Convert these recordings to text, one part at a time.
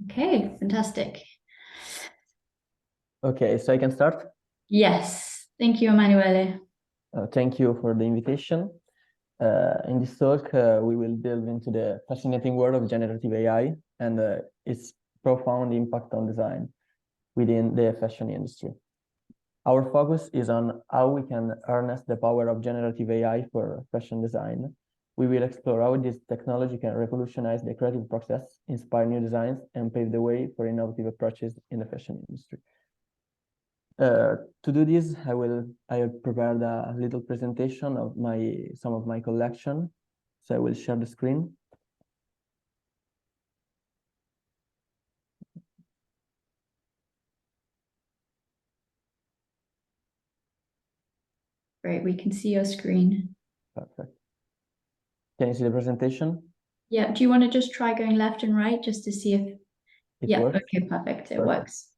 Okay, fantastic. Okay, so I can start. Yes, thank you, Emanuele. Thank you for the invitation. In this talk, we will delve into the fascinating world of generative AI and its profound impact on design within the fashion industry. Our focus is on how we can harness the power of generative AI for fashion design. We will explore how this technology can revolutionize the creative process, inspire new designs, and pave the way for innovative approaches in the fashion industry. To do this, I have prepared a little presentation of some of my collection. So I will share the screen. Great, we can see your screen. Perfect. Can you see the presentation? Yeah, do you want to just try going left and right just to see if... It Yeah, works? okay, perfect, it Perfect. works.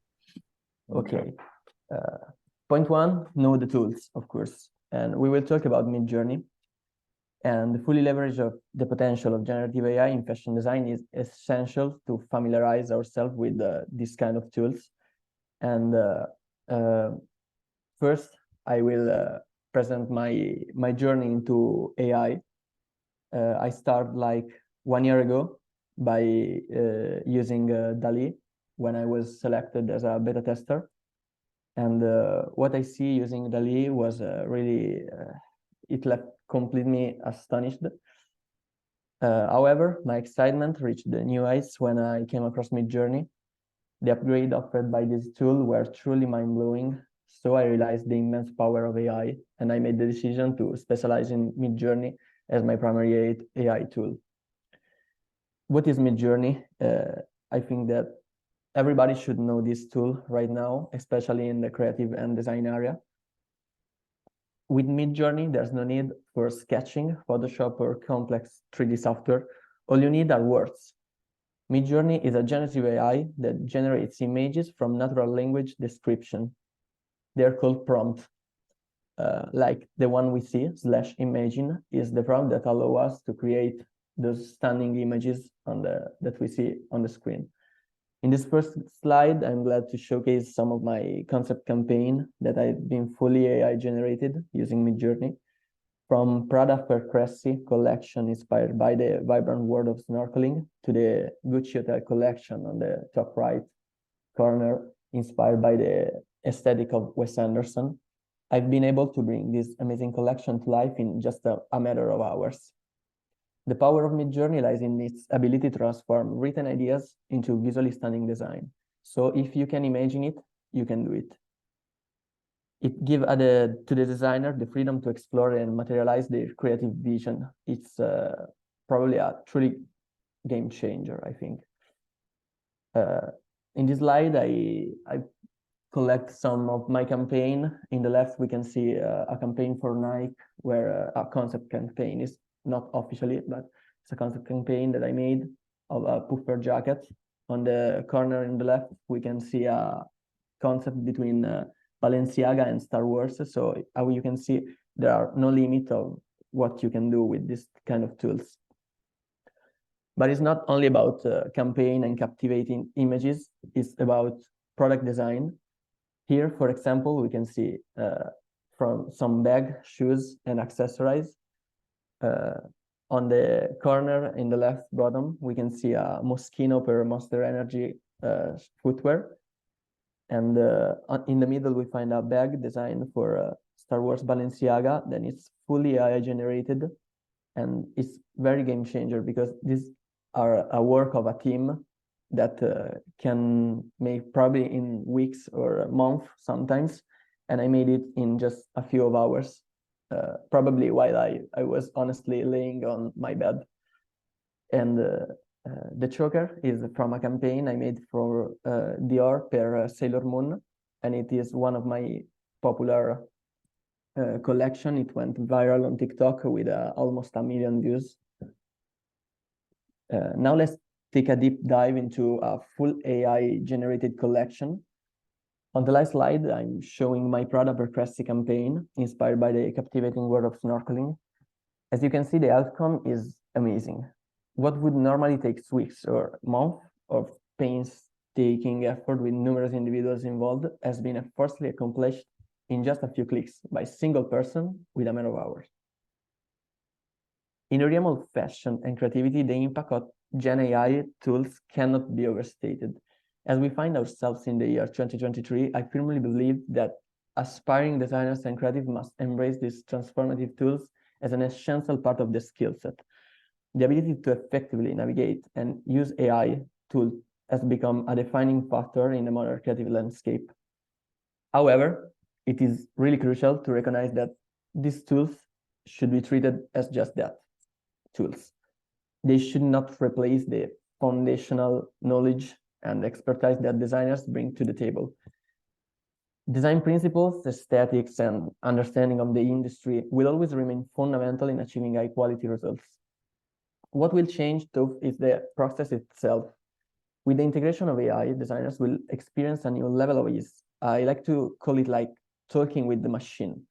Okay. Point one, know the tools, of course. And we will talk about Midjourney. And fully leverage of the potential of generative AI in fashion design is essential to familiarize ourselves with this kind of tools. And first, I will present my journey into AI. I started like 1 year ago by using DALL-E when I was selected as a beta tester. And what I see using DALL-E was really, it left completely astonished. However, my excitement reached the new heights when I came across Midjourney. The upgrade offered by this tool were truly mind-blowing, so I realized the immense power of AI, and I made the decision to specialize in Midjourney as my primary AI tool. What is Midjourney? I think that everybody should know this tool right now, especially in the creative and design area. With Midjourney, there's no need for sketching, Photoshop, or complex 3D software. All you need are words. Midjourney is a generative AI that generates images from natural language description. They're called prompts. Like the one we see, /imagine, is the prompt that allows us to create those stunning images that we see on the screen. In this first slide, I'm glad to showcase some of my concept campaign that I've been fully AI generated using Midjourney. From Prada Percressi collection inspired by the vibrant world of snorkeling to the Gucci Hotel collection on the top right corner inspired by the aesthetic of Wes Anderson, I've been able to bring this amazing collection to life in just a matter of hours. The power of Midjourney lies in its ability to transform written ideas into visually stunning design. So if you can imagine it, you can do it. It gives to the designer the freedom to explore and materialize their creative vision. It's probably a truly game changer, I think. In this slide, I collect some of my campaign. In the left, we can see a campaign for Nike where a concept campaign is not officially, but it's a concept campaign that I made of a puffer jacket. On the corner in the left, we can see a concept between Balenciaga and Star Wars. So how you can see there are no limit of what you can do with this kind of tools. But it's not only about campaign and captivating images, it's about product design. Here, for example, we can see from some bag, shoes, and accessories. On the corner in the left bottom, we can see a Moschino per Monster Energy footwear. And in the middle, we find a bag designed for Star Wars Balenciaga. Then it's fully AI generated. And it's very game changer because these are a work of a team that can make probably in weeks or a month sometimes. And I made it in just a few of hours, probably while I was honestly laying on my bed. And the choker is from a campaign I made for Dior per Sailor Moon. And it is one of my popular collection. It went viral on TikTok with almost 1 million views. Now let's take a deep dive into a full AI generated collection. On the last slide, I'm showing my Prada Percressi campaign inspired by the captivating world of snorkeling. As you can see, the outcome is amazing. What would normally take weeks or months of painstaking effort with numerous individuals involved has been effortlessly accomplished in just a few clicks by a single person with a matter of hours. In the realm of fashion and creativity, the impact of Gen AI tools cannot be overstated. As we find ourselves in the year 2023, I firmly believe that aspiring designers and creatives must embrace these transformative tools as an essential part of their skill set. The ability to effectively navigate and use AI tools has become a defining factor in the modern creative landscape. However, it is really crucial to recognize that these tools should be treated as just that, tools. They should not replace the foundational knowledge and expertise that designers bring to the table. Design principles, aesthetics, and understanding of the industry will always remain fundamental in achieving high-quality results. What will change, though, is the process itself. With the integration of AI, designers will experience a new level of ease. I like to call it like talking with the machine.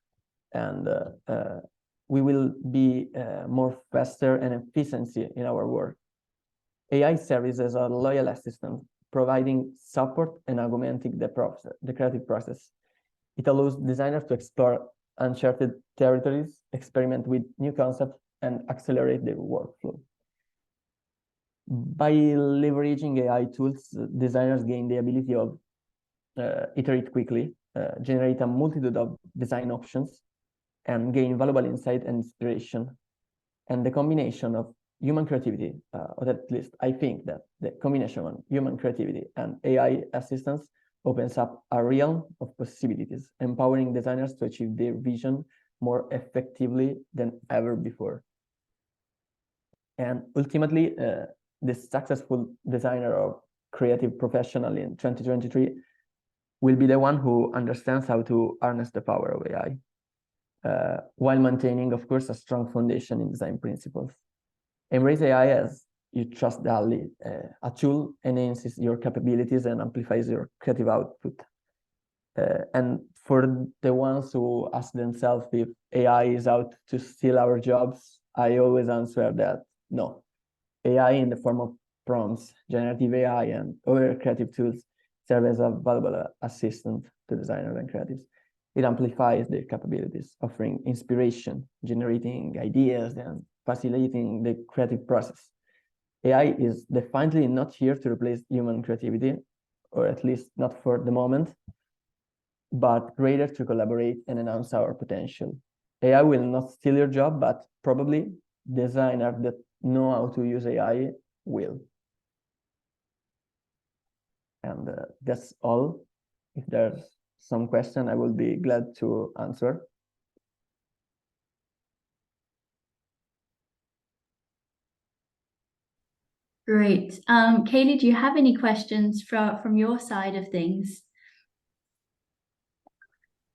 And we will be more faster and efficiency in our work. AI serves as a loyal assistant, providing support and augmenting the creative process. It allows designers to explore uncharted territories, experiment with new concepts, and accelerate their workflow. By leveraging AI tools, designers gain the ability of iterate quickly, generate a multitude of design options, and gain valuable insight and inspiration. And the combination of human creativity, or at least I think that the combination of human creativity and AI assistance opens up a realm of possibilities, empowering designers to achieve their vision more effectively than ever before. And ultimately, the successful designer or creative professional in 2023 will be the one who understands how to harness the power of AI, while maintaining, of course, a strong foundation in design principles. Embrace AI as you trust Dali. A tool enhances your capabilities and amplifies your creative output. And for the ones who ask themselves if AI is out to steal our jobs, I always answer that no. AI in the form of prompts, generative AI, and other creative tools serve as a valuable assistant to designers and creatives. It amplifies their capabilities, offering inspiration, generating ideas, and facilitating the creative process. AI is definitely not here to replace human creativity, or at least not for the moment, but rather to collaborate and enhance our potential. AI will not steal your job, but probably designers that know how to use AI will. And that's all. If there's some question, I will be glad to answer. Great. Kaylee, do you have any questions from your side of things?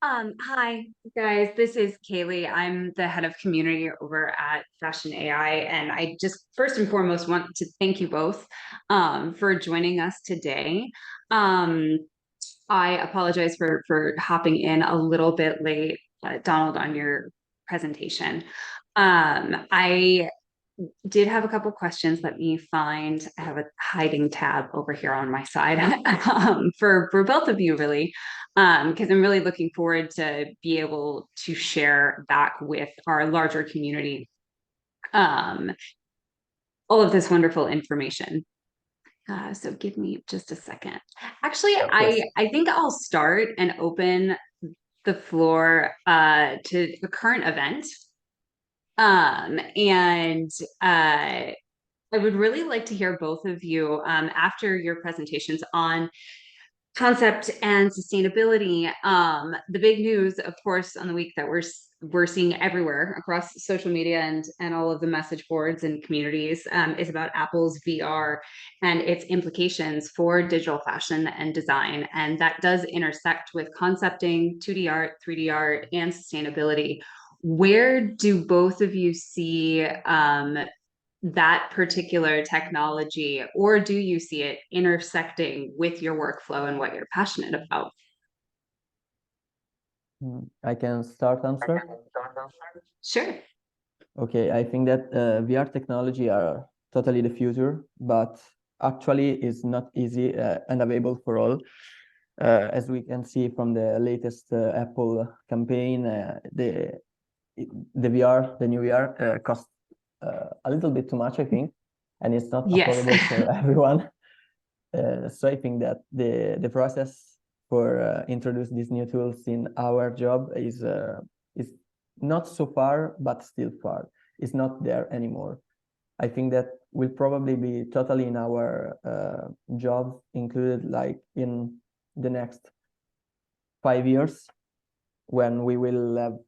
Hi guys, this is Kaylee. I'm the head of community over at Fashion AI, and I just first and foremost want to thank you both for joining us today. I apologize for hopping in a little bit late, Donald, on your presentation. I did have a couple questions. Let me find, I have a hiding tab over here on my side for both of you, really, because I'm really looking forward to be able to share back with our larger community all of this wonderful information. So give me just a second. Actually, I think I'll start and open the floor to a current event. I would really like to hear both of you after your presentations on concept and sustainability. The big news, of course, on the week that we're seeing everywhere across social media and all of the message boards and communities is about Apple's VR and its implications for digital fashion and design. And that does intersect with concepting, 2D art, 3D art, and sustainability. Where do both of you see that particular technology, or do you see it intersecting with your workflow and what you're passionate about? I can start answer. Sure. Okay, I think that VR technology are totally the future, but actually is not easy and available for all. As we can see from the latest Apple campaign, the VR, the new VR, costs a little bit too much, I think, and it's not affordable for everyone. So I think that the process for introduce these new tools in our job is not so far, but still far. It's not there anymore. I think that will probably be totally in our jobs included, like in the next 5 years, when we will have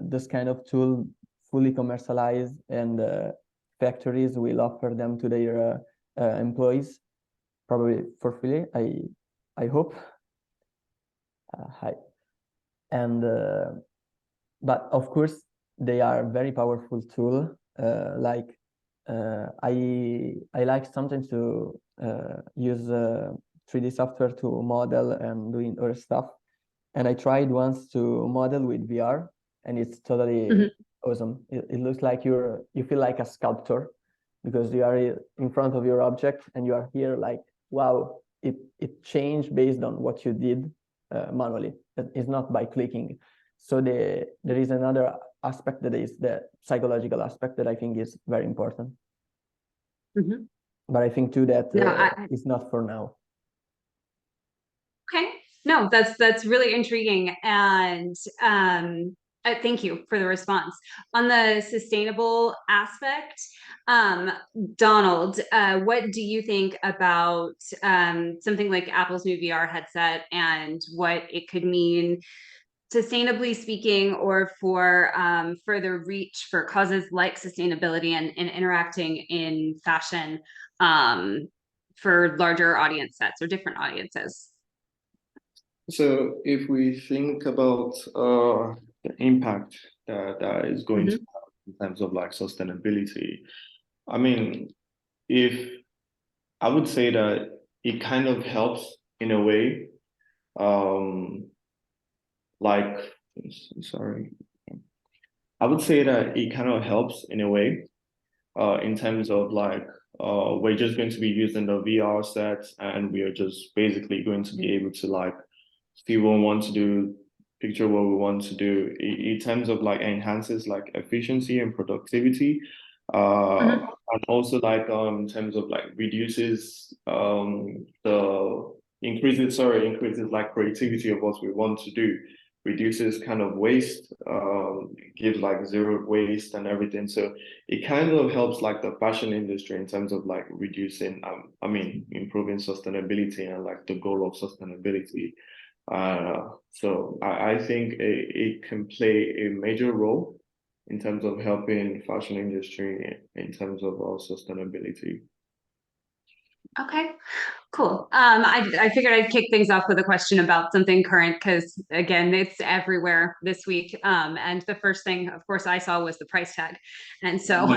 this kind of tool fully commercialized, and factories will offer them to their employees, probably for free. I hope. Hi. And but of course they are very powerful tool. Like I like sometimes to use 3D software to model and doing other stuff. And I tried once to model with VR, and it's totally awesome. It looks like you feel like a sculptor, because you are in front of your object and you are here like, wow, it changed based on what you did manually. It's not by clicking. So there is another aspect, that is the psychological aspect, that I think is very important. But I think too that it's not for now. Okay. No, that's really intriguing, and thank you for the response. On the sustainable aspect, Donald, what do you think about something like Apple's new VR headset and what it could mean, sustainably speaking, or for further reach for causes like sustainability and interacting in fashion for larger audience sets or different audiences? So if we think about the impact that is going to have in terms of like sustainability, I mean, I would say that it kind of helps in a way, I would say that it kind of helps in a way, in terms of like, we're just going to be using the VR sets, and we are just basically going to be able to like see what we want to do, picture what we want to do. In terms of like enhances like efficiency and productivity, and also like in terms of like reduces increases like creativity of what we want to do, reduces kind of waste, gives like zero waste and everything. So it kind of helps like the fashion industry in terms of like reducing, improving sustainability and like the goal of sustainability. So I think it can play a major role in terms of helping fashion industry in terms of sustainability. Okay, cool. I figured I'd kick things off with a question about something current, because again, it's everywhere this week. And the first thing, of course, I saw was the price tag. And so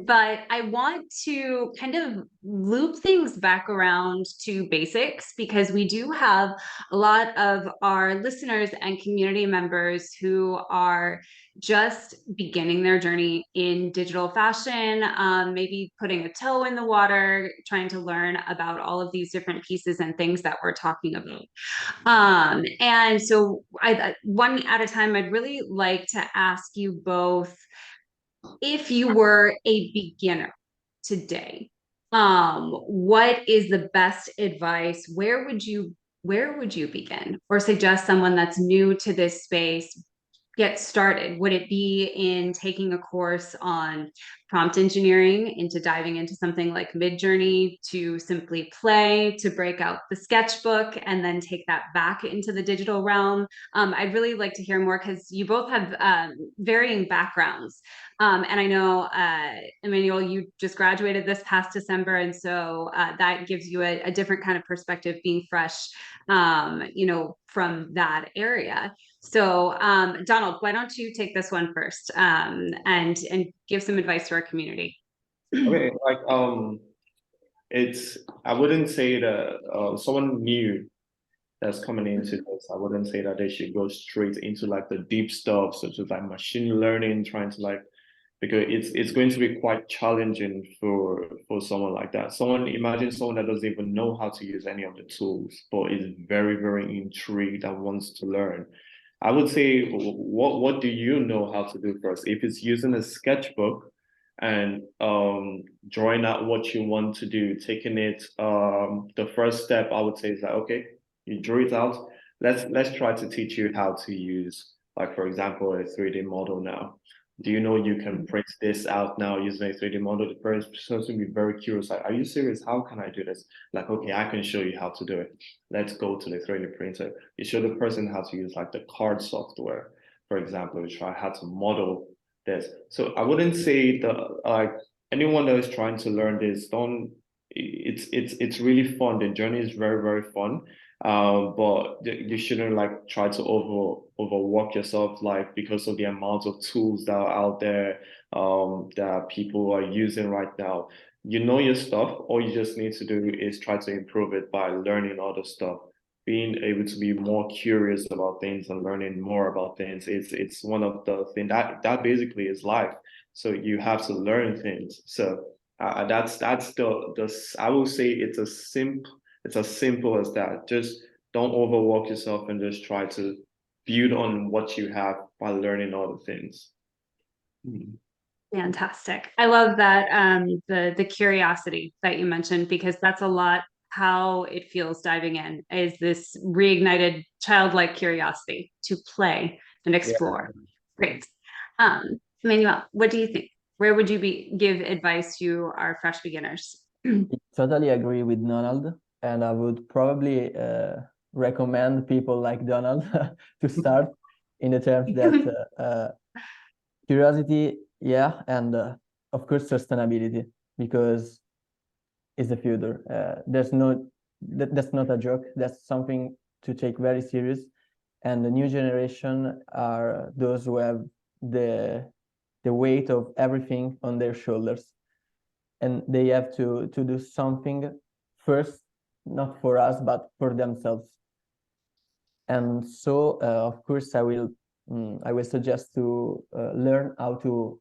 but I want to kind of loop things back around to basics, because we do have a lot of our listeners and community members who are just beginning their journey in digital fashion, maybe putting a toe in the water, trying to learn about all of these different pieces and things that we're talking about. And so one at a time, I'd really like to ask you both, if you were a beginner today, what is the best advice? Where would you begin, or suggest someone that's new to this space get started? Would it be in taking a course on prompt engineering, into diving into something like Midjourney, to simply play, to break out the sketchbook and then take that back into the digital realm? I'd really like to hear more, because you both have varying backgrounds. And I know, Emanuele, you just graduated this past December, and so that gives you a different kind of perspective, being fresh, from that area. So, Donald, why don't you take this one first, and give some advice to our community? Okay, like I wouldn't say that someone new that's coming into this, I wouldn't say that they should go straight into like the deep stuff, such as like machine learning, trying to like because it's going to be quite challenging for someone like that. Imagine someone that doesn't even know how to use any of the tools, but is very, very intrigued and wants to learn. I would say, what do you know how to do first? If it's using a sketchbook and drawing out what you want to do, taking it, the first step I would say is that, okay, you drew it out. Let's try to teach you how to use, like, for example, a 3D model now. Do you know you can print this out now using a 3D model? The person will be very curious. Like, are you serious? How can I do this? Like, okay, I can show you how to do it. Let's go to the 3D printer. You show the person how to use like the card software, for example, to try how to model this. So I wouldn't say that like anyone that is trying to learn this, don't. It's really fun. The journey is very, very fun. But you shouldn't like try to overwork yourself, like, because of the amount of tools that are out there that people are using right now. You know your stuff. All you just need to do is try to improve it by learning other stuff, being able to be more curious about things and learning more about things. It's one of the things that basically is life. So you have to learn things. So that's the I will say it's as simple as that. Just don't overwork yourself and just try to build on what you have by learning other things. Fantastic. I love that the curiosity that you mentioned, because that's a lot how it feels diving in, is this reignited childlike curiosity to play and explore. Yeah. Great. Emanuele, what do you think? Where would you give advice to our fresh beginners? Totally agree with Donald, and I would probably recommend people like Donald to start in the terms that curiosity, yeah, and of course sustainability, because it's the future. That's not a joke. That's something to take very serious. And the new generation are those who have the weight of everything on their shoulders, and they have to do something first, not for us, but for themselves. And so, of course, I will suggest to learn how to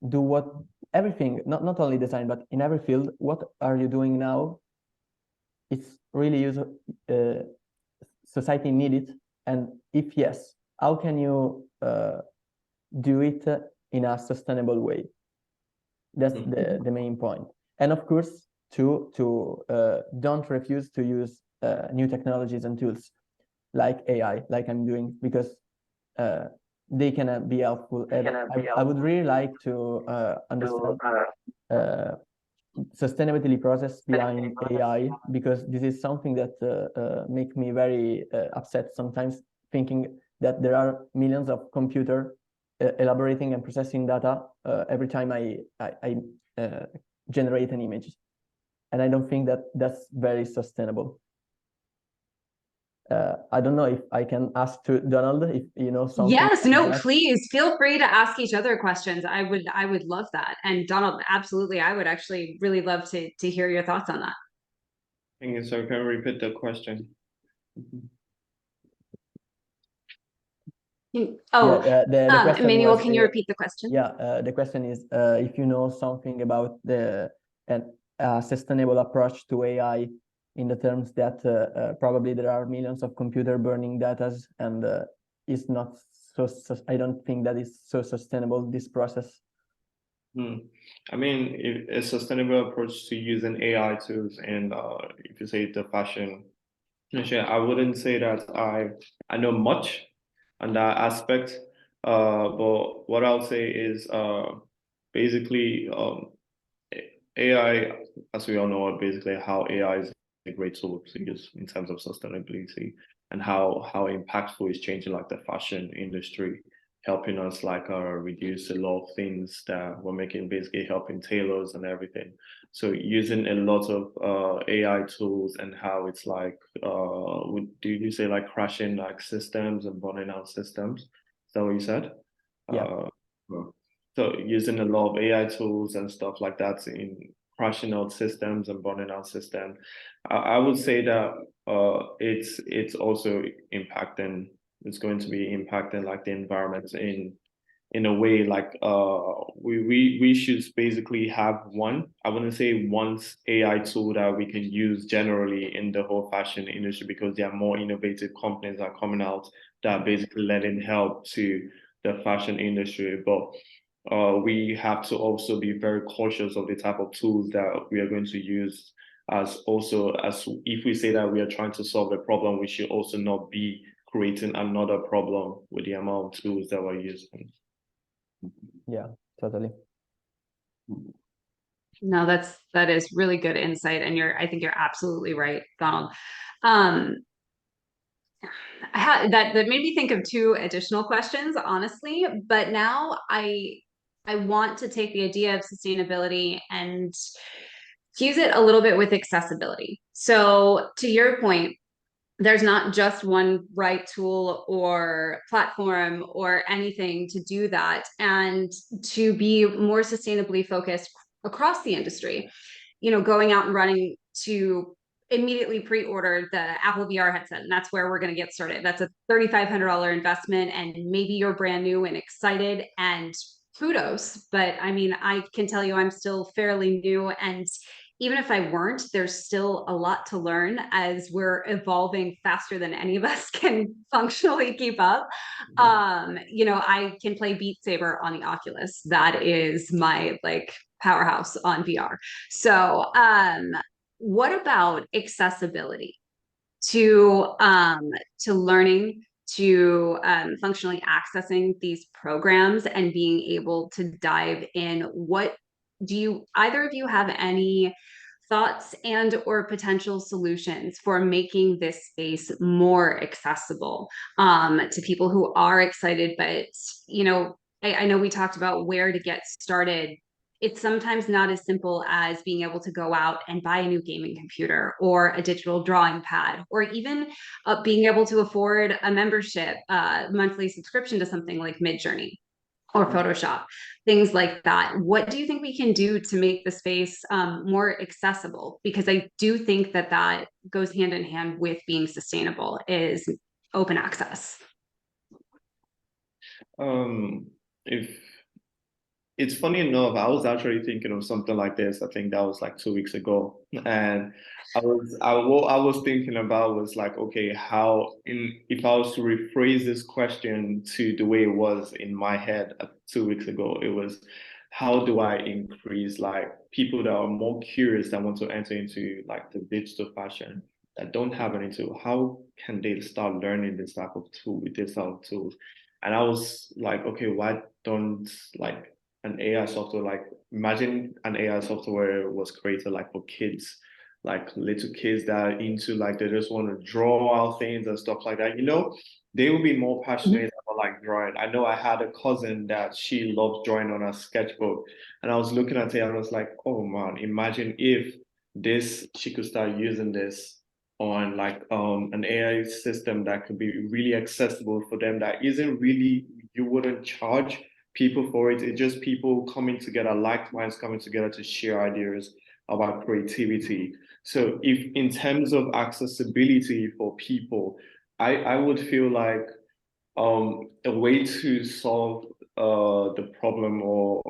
do everything, not only design, but in every field. What are you doing now? It's really society need it, and if yes, how can you do it in a sustainable way? That's the main point. And of course, to don't refuse to use new technologies and tools like AI, like I'm doing, because they can be helpful. I would really like to understand sustainability process behind AI, because this is something that makes me very upset sometimes, thinking that there are millions of computers elaborating and processing data every time I generate an image, and I don't think that that's very sustainable. I don't know if I can ask to Donald if you know something. Yes, no, please feel free to ask each other questions. I would love that. And Donald, absolutely, I would actually really love to hear your thoughts on that. Thank you. So can you repeat the question? Oh, yeah, the question Emanuele, was, can you repeat the question? Yeah, the question is if you know something about the sustainable approach to AI, in the terms that probably there are millions of computer burning data, and it's not I don't think that is so sustainable, this process. I mean, a sustainable approach to using AI tools, and if you say the fashion, I wouldn't say that I know much on that aspect. But what I'll say is basically AI, as we all know, basically how AI is a great tool to use in terms of sustainability, and how impactful is changing like the fashion industry, helping us like reduce a lot of things that we're making, basically helping tailors and everything. So using a lot of AI tools, and how it's like do you say like crashing like systems and burning out systems? Is that what you said? Yeah. So using a lot of AI tools and stuff like that in crashing out systems and burning out systems, I would say that it's also impacting. It's going to be impacting like the environment in a way, like we should basically have one, I wouldn't say one AI tool that we can use generally in the whole fashion industry, because there are more innovative companies that are coming out that are basically lending help to the fashion industry. But we have to also be very cautious of the type of tools that we are going to use, as if we say that we are trying to solve a problem, we should also not be creating another problem with the amount of tools that we're using. Yeah, totally. No, that is really good insight, and I think you're absolutely right, Donald. That made me think of two additional questions, honestly, but now I want to take the idea of sustainability and use it a little bit with accessibility. So to your point, there's not just one right tool or platform or anything to do that. And to be more sustainably focused across the industry, going out and running to immediately pre-order the Apple VR headset, and that's where we're going to get started. That's a $3,500 investment, and maybe you're brand new and excited, and kudos. But I mean, I can tell you I'm still fairly new, and even if I weren't, there's still a lot to learn as we're evolving faster than any of us can functionally keep up. I can play Beat Saber on the Oculus. That is my powerhouse on VR. So what about accessibility to learning, to functionally accessing these programs and being able to dive in? What do either of you have any thoughts and or potential solutions for making this space more accessible to people who are excited? But I know we talked about where to get started. It's sometimes not as simple as being able to go out and buy a new gaming computer or a digital drawing pad, or even being able to afford a membership, monthly subscription to something like Midjourney or Photoshop, things like that. What do you think we can do to make the space more accessible? Because I do think that goes hand in hand with being sustainable, is open access. If It's funny enough, I was actually thinking of something like this. I think that was like 2 weeks ago, and what I was thinking about was like, okay, if I was to rephrase this question to the way it was in my head 2 weeks ago, it was, how do I increase like people that are more curious that want to enter into like the digital fashion, that don't have any tool? How can they start learning this type of tool with this type of tools? And I was like, okay, why don't like an AI software, like imagine an AI software was created like for kids, like little kids that are into like, they just want to draw out things and stuff like that, they will be more passionate about like drawing. I know I had a cousin that she loves drawing on a sketchbook, and I was looking at it and I was like, oh man, imagine if she could start using this on like an AI system that could be really accessible for them, that isn't really, you wouldn't charge people for it. It's just people coming together, like minds coming together to share ideas about creativity. So if in terms of accessibility for people, I would feel like a way to solve the problem, or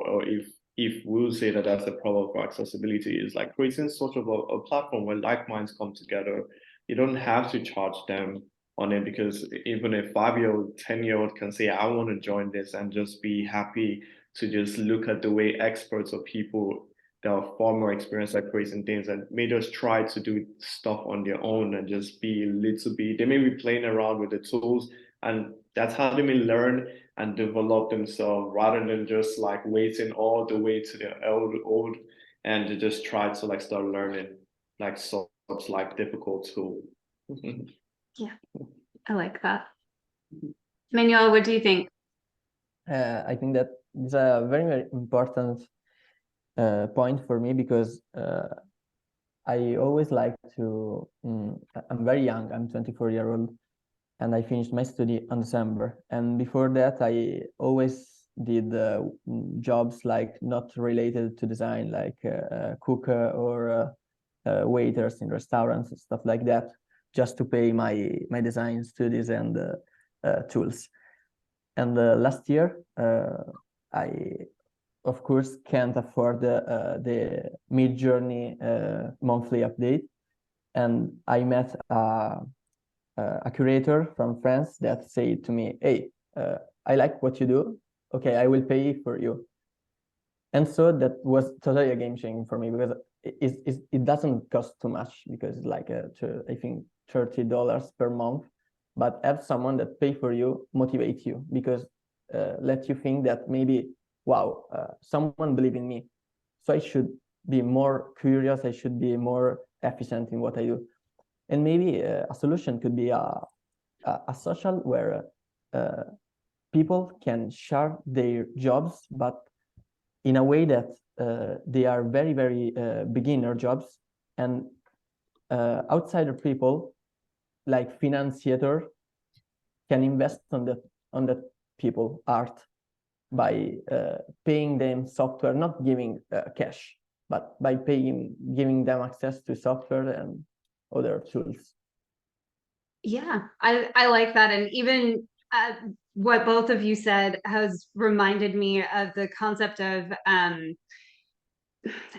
if we'll say that that's a problem for accessibility, is like creating sort of a platform where like minds come together. You don't have to charge them on it, because even a 5-year-old, 10-year-old can say, I want to join this, and just be happy to just look at the way experts or people that are far more experienced at creating things, and may just try to do stuff on their own and just be a little bit, they may be playing around with the tools, and that's how they may learn and develop themselves, rather than just like waiting all the way to the old and to just try to like start learning like such like difficult tool. Yeah, I like that. Emanuele, what do you think? I think that is a very, very important point for me, because I always like to, I'm very young, I'm 24-year-old, and I finished my study in December. And before that, I always did jobs like not related to design, like cook or waiters in restaurants and stuff like that, just to pay my design studies and tools. And last year, I, of course, can't afford the Mid-Journey monthly update. And I met a curator from France that said to me, hey, I like what you do. Okay, I will pay for you. And so that was totally a game changing for me, because it doesn't cost too much, because it's like I think $30 per month, but have someone that pay for you motivate you, because let you think that maybe, wow, someone believe in me, so I should be more curious, I should be more efficient in what I do. And maybe a solution could be a social where people can share their jobs, but in a way that they are very, very beginner jobs, and outsider people like financier can invest on that people art by paying them software, not giving cash, but by giving them access to software and other tools. Yeah, I like that. And even what both of you said has reminded me of the concept of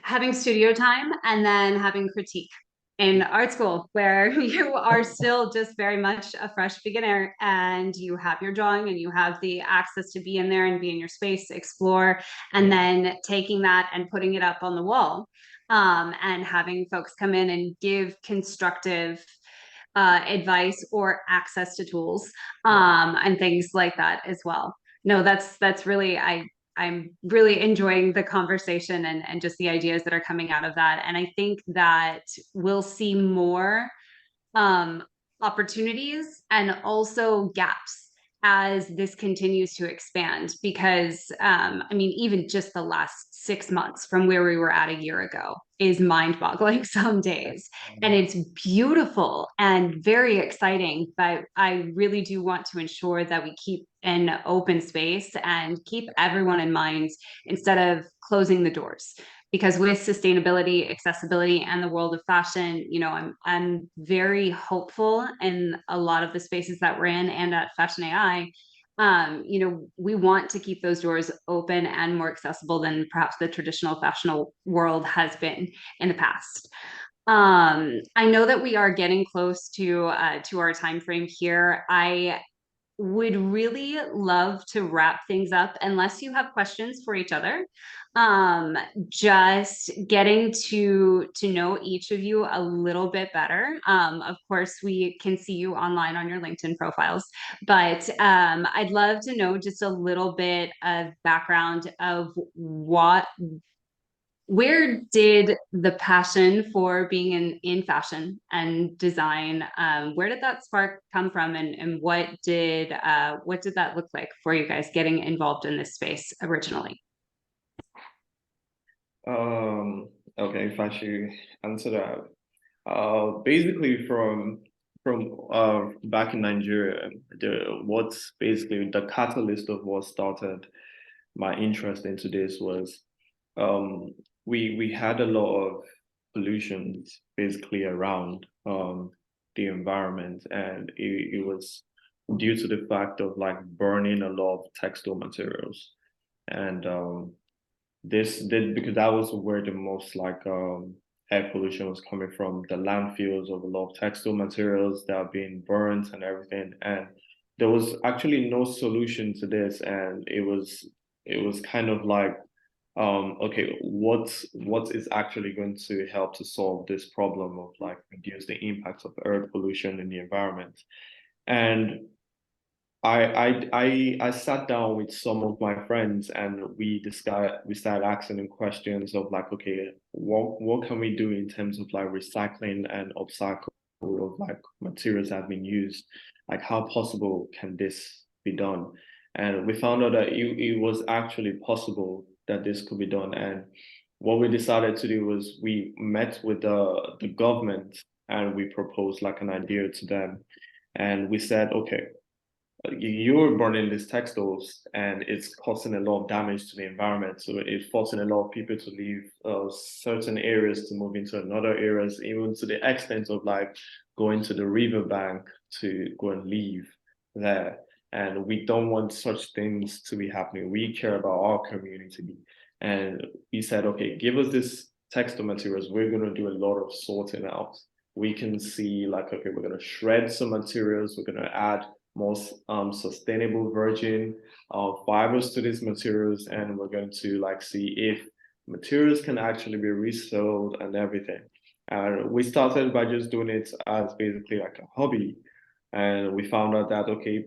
having studio time and then having critique in art school, where you are still just very much a fresh beginner, and you have your drawing and you have the access to be in there and be in your space, explore, and then taking that and putting it up on the wall, and having folks come in and give constructive advice or access to tools, and things like that as well. No, that's really, I'm really enjoying the conversation and just the ideas that are coming out of that. And I think that we'll see more opportunities and also gaps as this continues to expand, because I mean, even just the last 6 months from where we were at a year ago is mind-boggling some days, and it's beautiful and very exciting. But I really do want to ensure that we keep an open space and keep everyone in mind instead of closing the doors, because with sustainability, accessibility, and the world of fashion, you know, I'm very hopeful in a lot of the spaces that we're in, and at Fashion AI. You know, we want to keep those doors open and more accessible than perhaps the traditional fashion world has been in the past. I know that we are getting close to our time frame here. I would really love to wrap things up, unless you have questions for each other. Just getting to know each of you a little bit better. Of course, we can see you online on your LinkedIn profiles, but I'd love to know just a little bit of background of where did the passion for being in fashion and design, where did that spark come from, and what did that look like for you guys getting involved in this space originally? Okay, if I should answer that. Basically from back in Nigeria, what's basically the catalyst of what started my interest into this was we had a lot of pollutions basically around the environment, and it was due to the fact of like burning a lot of textile materials. And this did, because that was where the most like air pollution was coming from, the landfills of a lot of textile materials that are being burnt and everything. And there was actually no solution to this, and it was kind of like okay, what is actually going to help to solve this problem of like reduce the impacts of air pollution in the environment. And I sat down with some of my friends, and we started asking them questions of like, okay, what can we do in terms of like recycling and upcycle of like materials that have been used? Like, how possible can this be done? And we found out that it was actually possible that this could be done. And what we decided to do was we met with the government, and we proposed like an idea to them. And we said, okay, you're burning these textiles and it's causing a lot of damage to the environment. So it's forcing a lot of people to leave certain areas to move into another areas, even to the extent of like going to the riverbank to go and live there. and we don't want such things to be happening. We care about our community. And we said, okay, give us this textile materials. We're going to do a lot of sorting out. We can see like, okay, we're going to shred some materials. We're going to add more sustainable virgin fibers to these materials. And we're going to like see if materials can actually be resold and everything. And we started by just doing it as basically like a hobby. And we found out that, okay,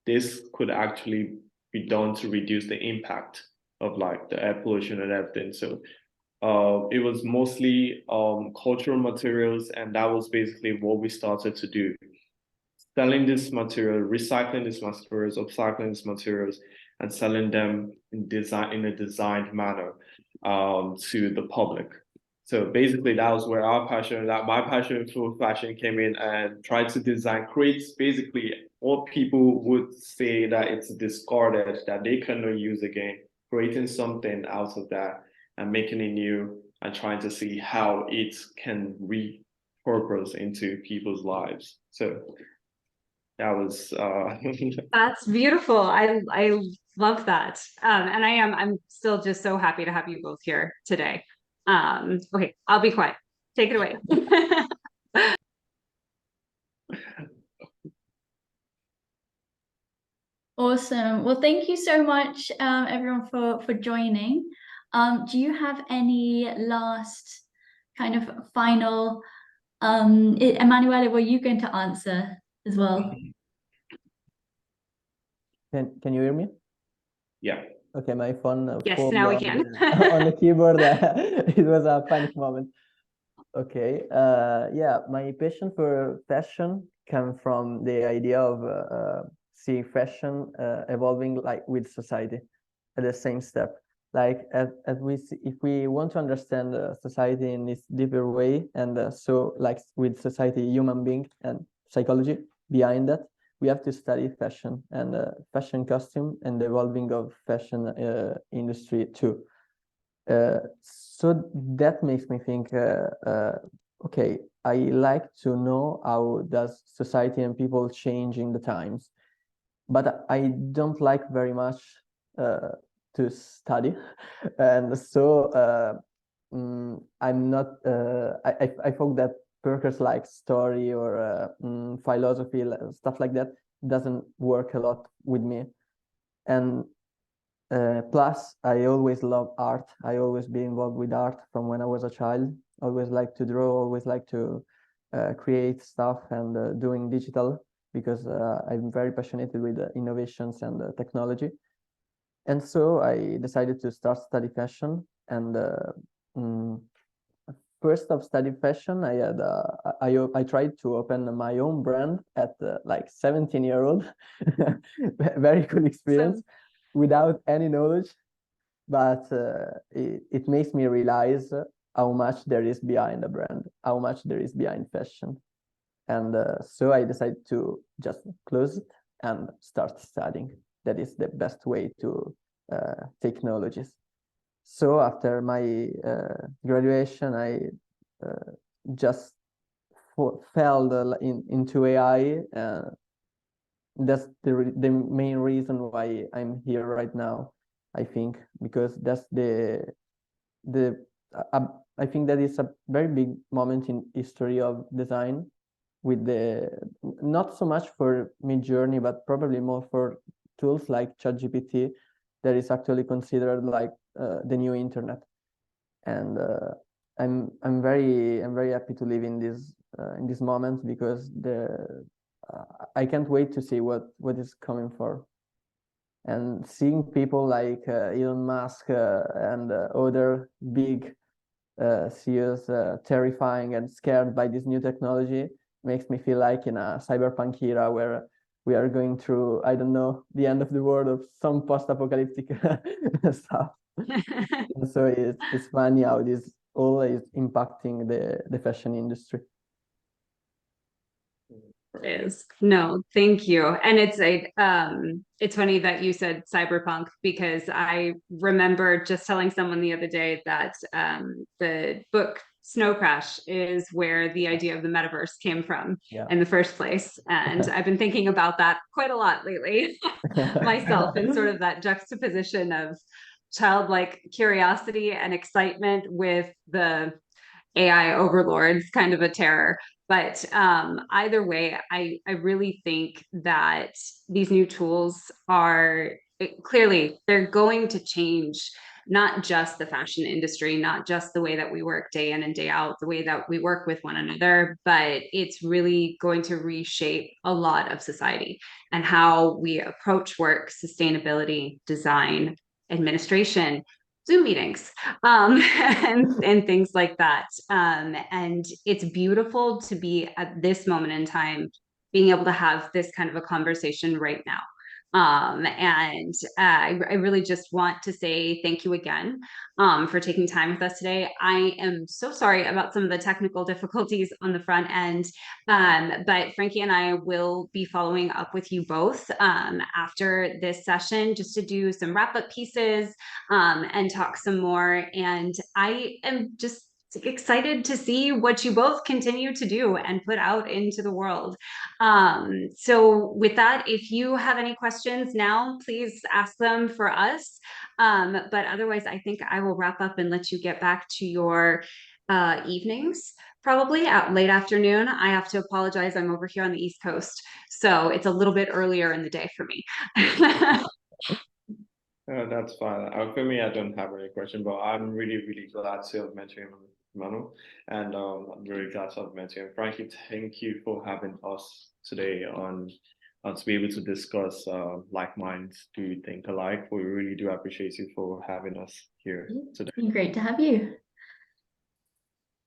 this could actually be done to reduce the impact of like the air pollution and everything. So it was mostly cultural materials, and that was basically what we started to do. Selling this material, recycling these materials, upcycling these materials, and selling them in a designed manner to the public. So basically that was where my passion for fashion came in, and tried to design, create basically what people would say that it's discarded, that they cannot use again, creating something out of that and making it new and trying to see how it can repurpose into people's lives. So that was That's beautiful. I love that. And I'm still just so happy to have you both here today. Okay, I'll be quiet. Take it away. Awesome. Well, thank you so much, everyone, for joining. Do you have any last kind of final, Emanuele, were you going to answer as well? Can you hear me? yeah. Okay, my phone Yes, falls now we on can. on the keyboard. It was a panic moment. Okay, yeah, my passion for fashion came from the idea of seeing fashion evolving like with society at the same step. Like as we see, if we want to understand society in this deeper way, and so like with society, human being and psychology behind that, we have to study fashion and fashion costume and the evolving of fashion industry too. So that makes me think, okay, I like to know how does society and people change in the times, but I don't like very much to study, and so I'm not. I thought that Perkers like story or philosophy stuff like that doesn't work a lot with me, and plus I always love art. I always be involved with art from when I was a child. Always like to draw. Always like to create stuff and doing digital, because I'm very passionate with innovations and technology. And so I decided to start study fashion. And first of study fashion, I had I tried to open my own brand at like 17-year-old. Very cool experience without any knowledge, but it makes me realize how much there is behind a brand, how much there is behind fashion. And so I decided to just close it and start studying. That is the best way to take knowledges. So after my graduation, I just fell into AI. That's the main reason why I'm here right now, I think, because that's I think that is a very big moment in history of design, with the not so much for Midjourney, but probably more for tools like ChatGPT, that is actually considered like the new internet. And I'm very happy to live in this moment, because I can't wait to see what is coming for. And seeing people like Elon Musk and other big CEOs terrifying and scared by this new technology makes me feel like in a cyberpunk era where we are going through, I don't know, the end of the world or some post-apocalyptic stuff. And so it's funny how this all is impacting the fashion industry. Is no, thank you. And it's funny that you said cyberpunk, because I remember just telling someone the other day that the book Snow Crash is where the idea of the metaverse came from Yeah. in the first place. And I've been thinking about that quite a lot lately myself, and sort of that juxtaposition of childlike curiosity and excitement with the AI overlords, kind of a terror. But either way, I really think that these new tools are clearly, they're going to change not just the fashion industry, not just the way that we work day in and day out, the way that we work with one another, but it's really going to reshape a lot of society and how we approach work, sustainability, design, administration, Zoom meetings, and things like that. And it's beautiful to be at this moment in time, being able to have this kind of a conversation right now. And I really just want to say thank you again for taking time with us today. I am so sorry about some of the technical difficulties on the front end, but Frankie and I will be following up with you both after this session, just to do some wrap-up pieces and talk some more. And I am just excited to see what you both continue to do and put out into the world. So with that, if you have any questions now, please ask them for us. But otherwise, I think I will wrap up and let you get back to your evenings, probably at late afternoon. I have to apologize. I'm over here on the East Coast, so it's a little bit earlier in the day for me. That's fine. For me, I don't have any question, but I'm really, really glad to have met you, Manu, and I'm very glad to have met you. And Frankie, thank you for having us today on to be able to discuss like minds do think alike. We really do appreciate you for having us here today. It's been great to have you.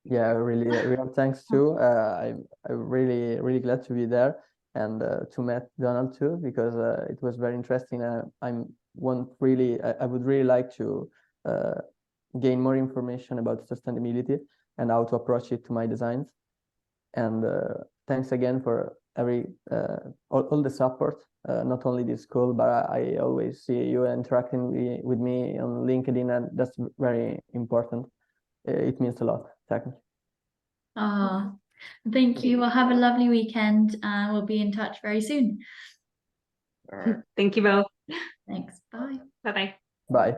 Yeah, really, real thanks too. I'm really glad to be there and to meet Donald too, because it was very interesting. I would really like to gain more information about sustainability and how to approach it to my designs. And thanks again for all the support, not only this school, but I always see you interacting with me on LinkedIn, and that's very important. It means a lot. Thank you. Thank you. Well, have a lovely weekend. We'll be in touch very soon. All right. Thank you both. Thanks. Bye. Bye-bye. Bye.